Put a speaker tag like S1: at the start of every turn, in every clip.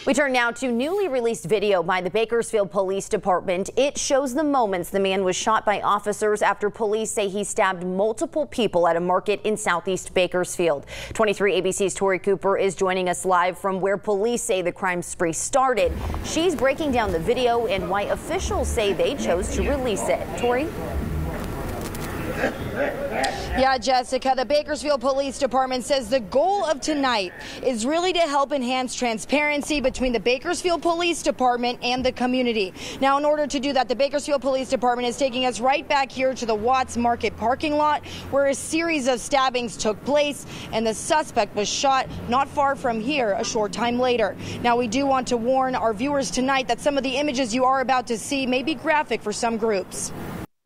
S1: We turn now to newly released video by the Bakersfield Police Department. It shows the moments the man was shot by officers after police say he stabbed multiple people at a market in southeast Bakersfield. 23 ABC's Tori Cooper is joining us live from where police say the crime spree started. She's breaking down the video and why officials say they chose to release it. Tori?
S2: Yeah, Jessica, the Bakersfield Police Department says the goal of tonight is really to help enhance transparency between the Bakersfield Police Department and the community. Now, in order to do that, the Bakersfield Police Department is taking us right back here to the Watts Market parking lot, where a series of stabbings took place, and the suspect was shot not far from here a short time later. Now, we do want to warn our viewers tonight that some of the images you are about to see may be graphic for some groups.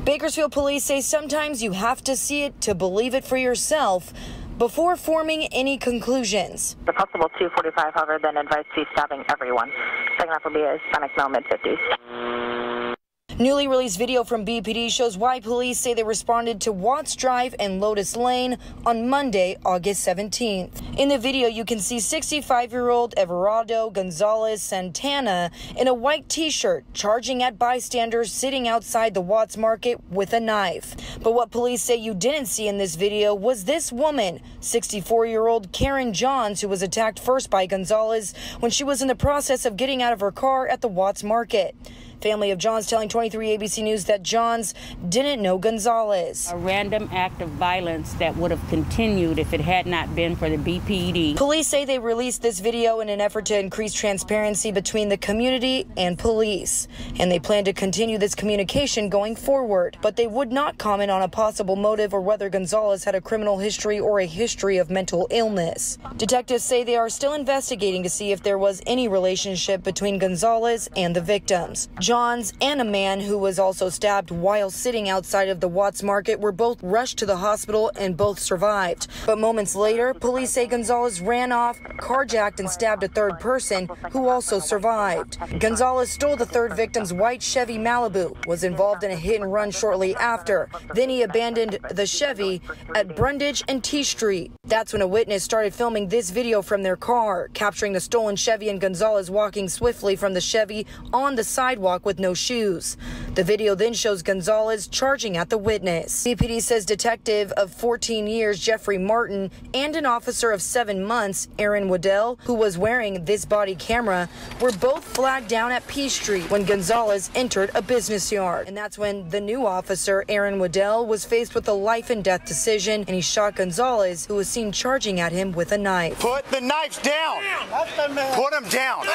S2: Bakersfield police say sometimes you have to see it to believe it for yourself before forming any conclusions.
S3: The possible 245, however, then advised to be stabbing everyone. Second half will be a Hispanic male, mid-50s.
S2: Newly released video from BPD shows why police say they responded to Watts Drive and Lotus Lane on Monday, August 17th. In the video, you can see 65-year-old Everardo Gonzalez Santana in a white t-shirt charging at bystanders sitting outside the Watts Market with a knife. But what police say you didn't see in this video was this woman, 64-year-old Karen Johns, who was attacked first by Gonzalez when she was in the process of getting out of her car at the Watts Market. Family of Johns telling 23 ABC News that Johns didn't know Gonzalez.
S4: A random act of violence that would have continued if it had not been for the BPD.
S2: Police say they released this video in an effort to increase transparency between the community and police, and they plan to continue this communication going forward. But they would not comment on a possible motive or whether Gonzalez had a criminal history or a history of mental illness. Detectives say they are still investigating to see if there was any relationship between Gonzalez and the victims. Johns and a man who was also stabbed while sitting outside of the Watts Market were both rushed to the hospital and both survived. But moments later, police say Gonzalez ran off, carjacked and stabbed a third person who also survived. Gonzalez stole the third victim's white Chevy Malibu, was involved in a hit and run shortly after. Then he abandoned the Chevy at Brundage and T Street. That's when a witness started filming this video from their car, capturing the stolen Chevy and Gonzalez walking swiftly from the Chevy on the sidewalk with no shoes. The video then shows Gonzalez charging at the witness. BPD says detective of 14 years, Jeffrey Martin, and an officer of 7 months, Aaron Waddell, who was wearing this body camera, were both flagged down at P Street when Gonzalez entered a business yard. And that's when the new officer, Aaron Waddell, was faced with a life and death decision, and he shot Gonzalez, who was seen charging at him with a knife.
S5: Put the knives down. Put them down.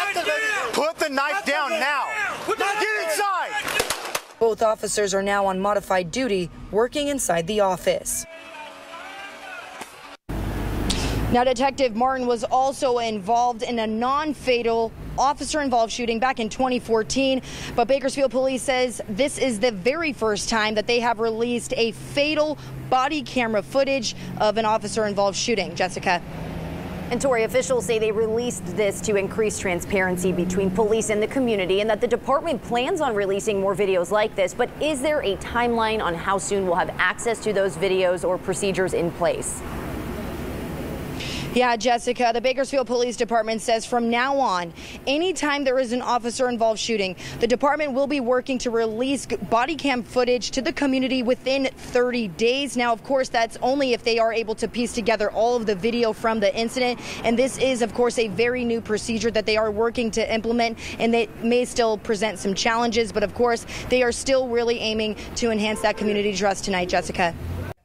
S5: Put the knife down now. Get inside!
S2: Both officers are now on modified duty, working inside the office. Now, Detective Martin was also involved in a non-fatal officer-involved shooting back in 2014, but Bakersfield Police says this is the very first time that they have released a fatal body camera footage of an officer-involved shooting. Jessica.
S1: And Tori, officials say they released this to increase transparency between police and the community, and that the department plans on releasing more videos like this. But is there a timeline on how soon we'll have access to those videos or procedures in place?
S2: Yeah, Jessica, the Bakersfield Police Department says from now on, anytime there is an officer-involved shooting, the department will be working to release body cam footage to the community within 30 days. Now, of course, that's only if they are able to piece together all of the video from the incident. And this is, of course, a very new procedure that they are working to implement, and it may still present some challenges. But, of course, they are still really aiming to enhance that community trust tonight, Jessica.